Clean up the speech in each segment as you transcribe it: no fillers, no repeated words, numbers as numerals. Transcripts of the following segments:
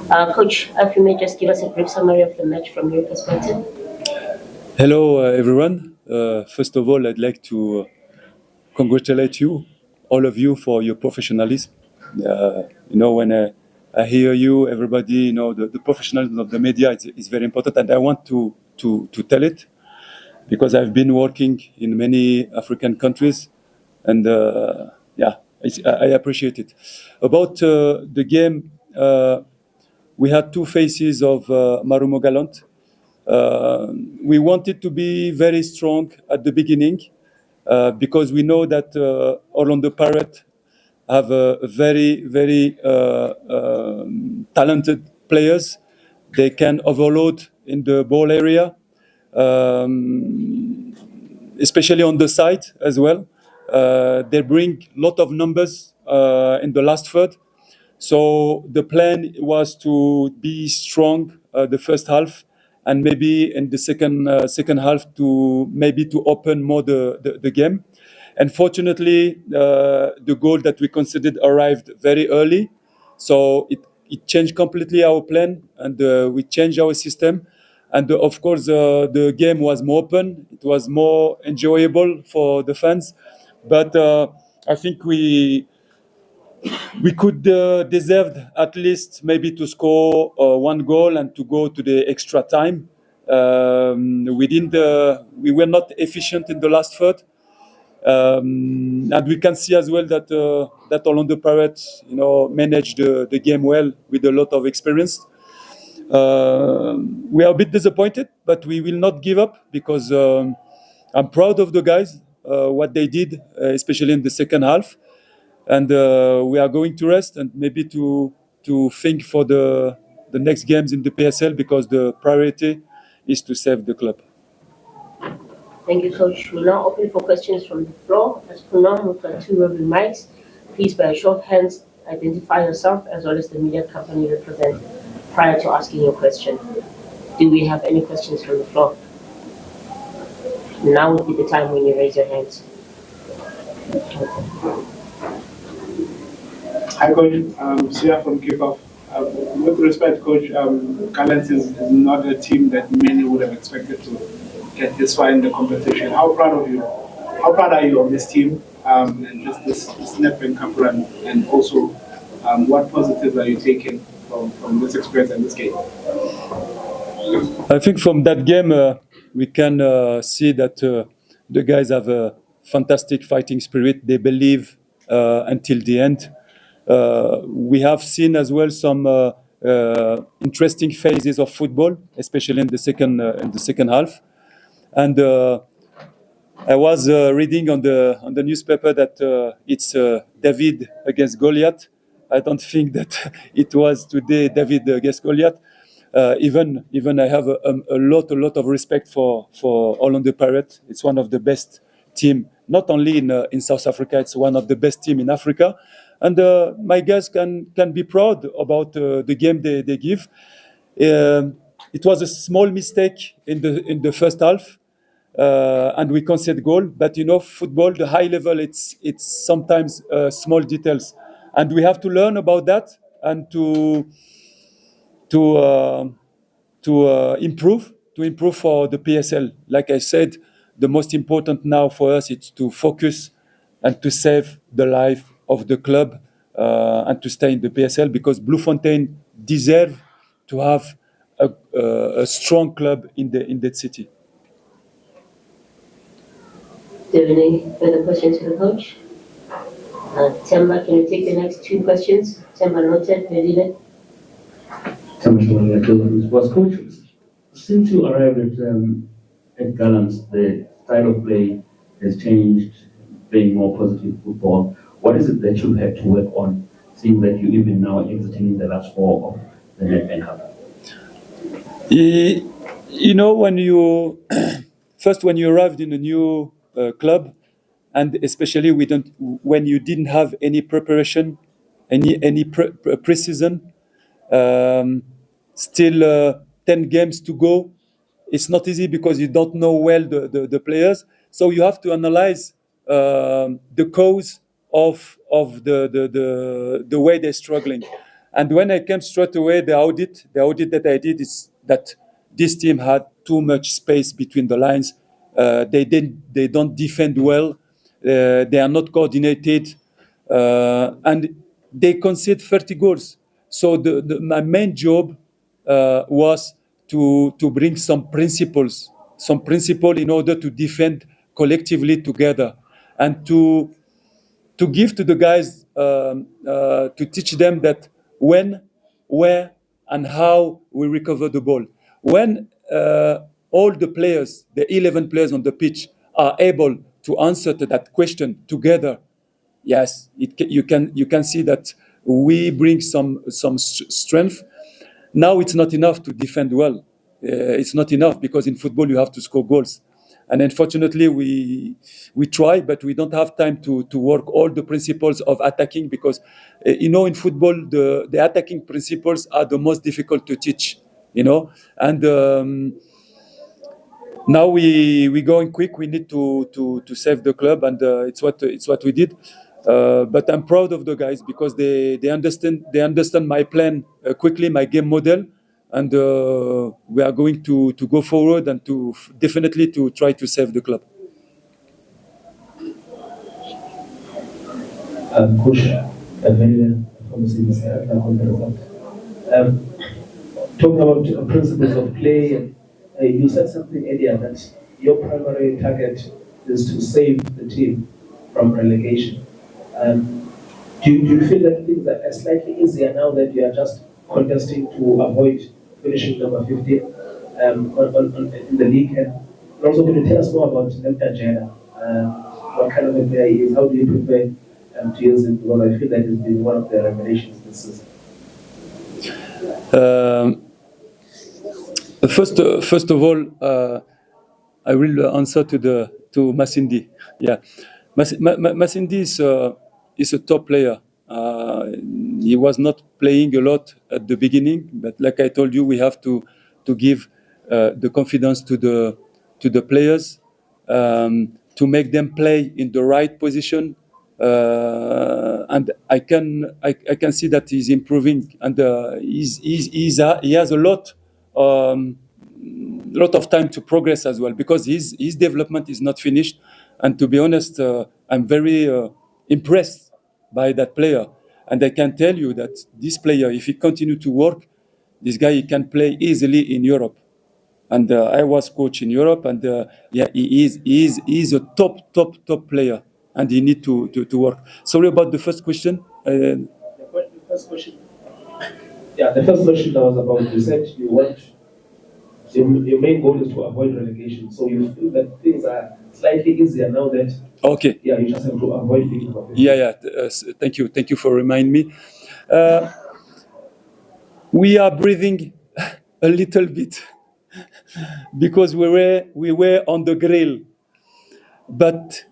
Coach, if you may just give us a brief summary of the match from your perspective. Hello, everyone. First of all, I'd like to congratulate you, all of you, for your professionalism. When I hear you, everybody, the professionalism of the media is very important, and I want to tell it because I've been working in many African countries, and I appreciate it. About the game, we had two phases of Marumo Gallant. We wanted to be very strong at the beginning because we know that Orlando Pirates have very, very talented players. They can overload in the ball area, especially on the side as well. They bring a lot of numbers in the last third. So the plan was to be strong the first half, and maybe in the second half to open more the game. Unfortunately, the goal that we considered arrived very early, so it changed completely our plan, and we changed our system. And of course, the game was more open. It was more enjoyable for the fans, but I think we could deserved at least maybe to score one goal and to go to the extra time. We were not efficient in the last third, and we can see as well that Orlando Pirates, managed the game well with a lot of experience. We are a bit disappointed, but we will not give up because I'm proud of the guys, what they did, especially in the second half. And we are going to rest and maybe to think for the next games in the PSL, because the priority is to save the club. Thank you, Coach. We'll now open for questions from the floor. As per norm, we've got two roving mics. Please, by a show of hands, identify yourself as well as the media company you represent prior to asking your question. Do we have any questions from the floor? Now would be the time when you raise your hands. Hi, Coach. Sia from Kickoff. With respect, Coach, Gallants is not a team that many would have expected to get this far in the competition. How proud are you of this team and just this Nedbank Cup run? And also, what positives are you taking from this experience and this game? I think from that game, we can see that the guys have a fantastic fighting spirit. They believe until the end. We have seen as well some interesting phases of football, especially in the second half. And I was reading on the newspaper that it's David against Goliath. I don't think that it was today David against Goliath. Even I have a lot of respect for Orlando Pirates. It's one of the best team, not only in South Africa. It's one of the best team in Africa. And my guys can be proud about the game they give. It was a small mistake in the first half, and we conceded goal. But football, the high level, it's sometimes small details, and we have to learn about that and to improve for the PSL. Like I said, the most important now for us is to focus and to save the life of the club and to stay in the PSL, because Bloemfontein deserve to have a strong club in that city. Do you have any further questions for the coach? Temba, can you take the next two questions? Temba noted, Medina. Was Coach, since you arrived at Gallants, the style of play has changed, playing more positive football. What is it that you had to work on, seeing that you even now exiting the last four of the Nedbank Cup? When you arrived in a new club, and especially when you didn't have any preparation, any pre-season, still 10 games to go, it's not easy because you don't know well the players. So you have to analyze the cause of the way they're struggling. And when I came straight away, the audit that I did is that this team had too much space between the lines. They don't defend well. They are not coordinated, and they concede 30 goals. So my main job was to bring some principles in order to defend collectively together, and to give to the guys, to teach them that when, where, and how we recover the ball. When all the players, the 11 players on the pitch, are able to answer to that question together, yes, you can see that we bring some strength. Now it's not enough to defend well. It's not enough, because in football you have to score goals. And unfortunately, we try, but we don't have time to work all the principles of attacking, because, in football, the attacking principles are the most difficult to teach, And now we going quick. We need to save the club, and it's what we did. But I'm proud of the guys, because they understand my plan quickly, my game model. And we are going to go forward and to definitely to try to save the club. Coach, talking about principles of play, you said something earlier that your primary target is to save the team from relegation. Do you feel that things are slightly easier now that you are just contesting to avoid finishing number 15 in the league? And also, can you tell us more about Nedbank? What kind of a player he is? How do you prepare to use him? Because I feel that he's been one of the revelations this season. First of all, I will answer to Masindi. Yeah, Masindi is a top player. He was not playing a lot at the beginning, but like I told you, we have to give the confidence to the players, to make them play in the right position, and I can see that he's improving, and he has a lot of time to progress as well, because his development is not finished. And to be honest, I'm very impressed by that player. And I can tell you that this player, if he continue to work, this guy, he can play easily in Europe. And I was coach in Europe, and he is a top player, and he need to work. Sorry about the first question. The first question. Yeah, the first question that was about, you said you want, your main goal is to avoid relegation. So you feel that things are slightly easier now that, okay, yeah, you just have to avoid being thank you for reminding me. We are breathing a little bit because we were on the grill, but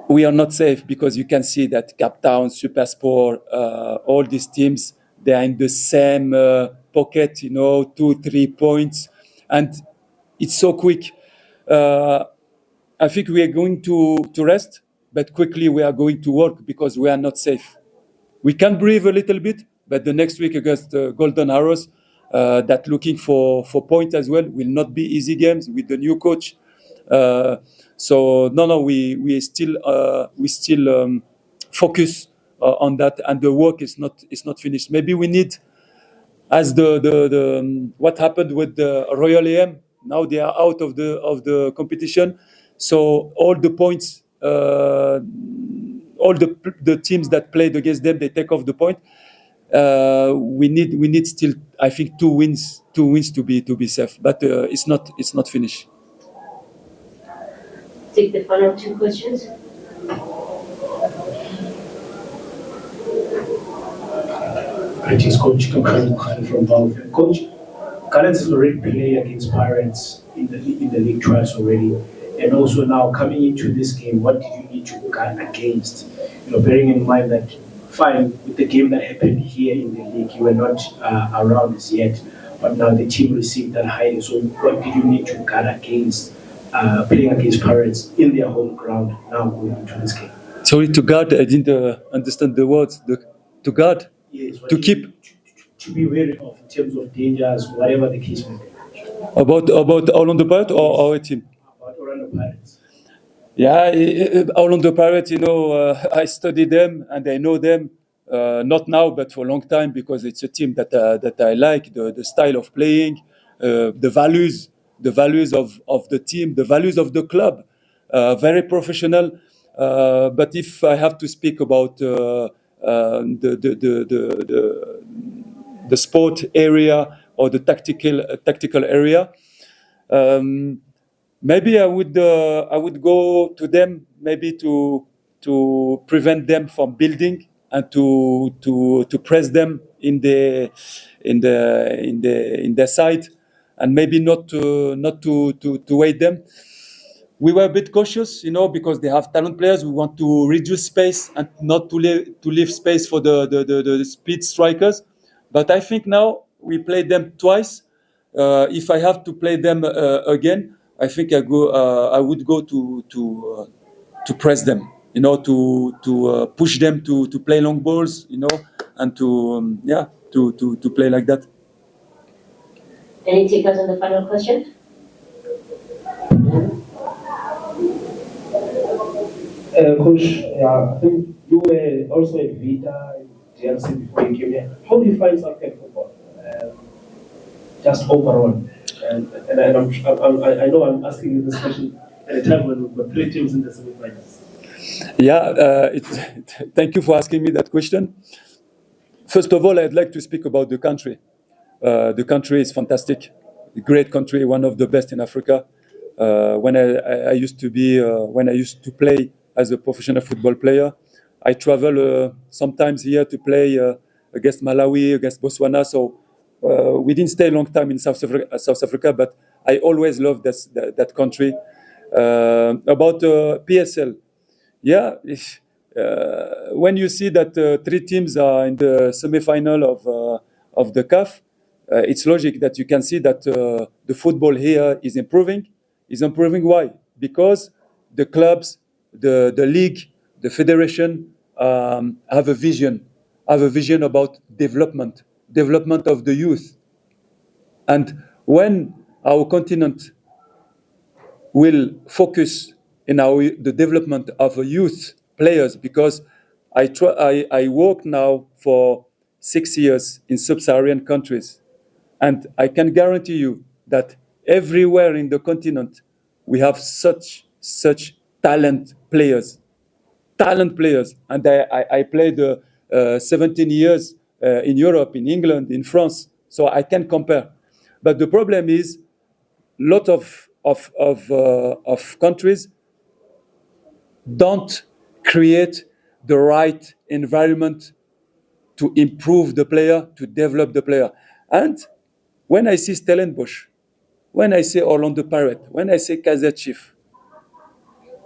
we are not safe, because you can see that Cape Town, Supersport, all these teams, they are in the same pocket, 2-3 points, and it's so quick. I think we are going to rest, but quickly we are going to work, because we are not safe. We can breathe a little bit, but the next week against Golden Arrows, that looking for points as well, will not be easy games with the new coach. So we still focus on that, and the work is not finished. Maybe we need, as the what happened with the Royal AM. Now they are out of the competition, so all the points, all the teams that played against them, they take off the point. We need still, I think, two wins to be safe, but it's not finished. Take the final two questions. Greetings, Coach. From Valve. Coach, Gallants has already played against Pirates in the league twice already, and also now coming into this game, what did you need to guard against? Bearing in mind that, fine, with the game that happened here in the league, you were not around as yet, but now the team received that highly. So what did you need to guard against playing against Pirates in their home ground now going into this game? Sorry, to guard, I didn't understand the words. To guard? Yes, what to do keep. you, to be wary of in terms of dangers, whatever the case may be. About Orlando Pirates or our team? About Orlando Pirates. Yeah, Orlando Pirates, I study them and I know them, not now, but for a long time, because it's a team that I like, the style of playing, the values of the team, the values of the club, very professional. But if I have to speak about the sport area or the tactical area, maybe I would go to them, maybe to prevent them from building and to press them in their side, and maybe not to wait them. We were a bit cautious, because they have talent players. We want to reduce space and not to leave space for the speed strikers. But I think now we played them twice. If I have to play them again, I think I would go to press them, to push them to play long balls, and to play like that. Any takers on the final question? Coach, yeah, I think you were also at Vita in GLC before you came here. How do you find South African football, just overall? And I know I'm asking you this question at a time when we've got 3 teams in the semi-finals. Yeah, thank you for asking me that question. First of all, I'd like to speak about the country. The country is fantastic, a great country, one of the best in Africa. When I used to play as a professional football player, I travel sometimes here to play against Malawi, against Botswana. So we didn't stay a long time in South Africa, but I always loved that country. About PSL, yeah. When you see that 3 teams are in the semi-final of the CAF, it's logic that you can see that the football here is improving. Is improving. Why? Because the clubs, the league, the federation have a vision about development of the youth. And when our continent will focus in the development of youth players, because I work now for 6 years in sub-Saharan countries, and I can guarantee you that everywhere in the continent we have such talent players, and I played 17 years in Europe, in England, in France, so I can compare. But the problem is, lot of countries don't create the right environment to improve the player, to develop the player. And when I see Stellenbosch, when I say Orlando Pirates, when I say Kaizer Chiefs,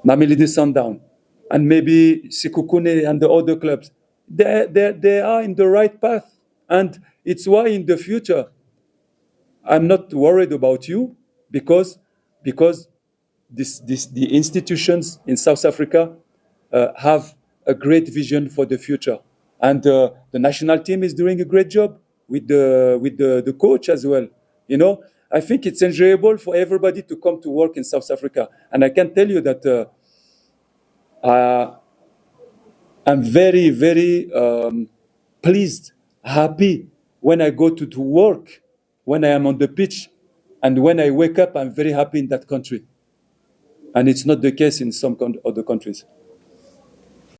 Mamelodi Sundown, and maybe Sekhukhune and the other clubs, they are in the right path. And it's why in the future, I'm not worried about you, because the institutions in South Africa have a great vision for the future. And the national team is doing a great job with the coach as well. I think it's enjoyable for everybody to come to work in South Africa. And I can tell you that I'm very, very pleased, happy when I go to work, when I am on the pitch, and when I wake up, I'm very happy in that country. And it's not the case in some other countries.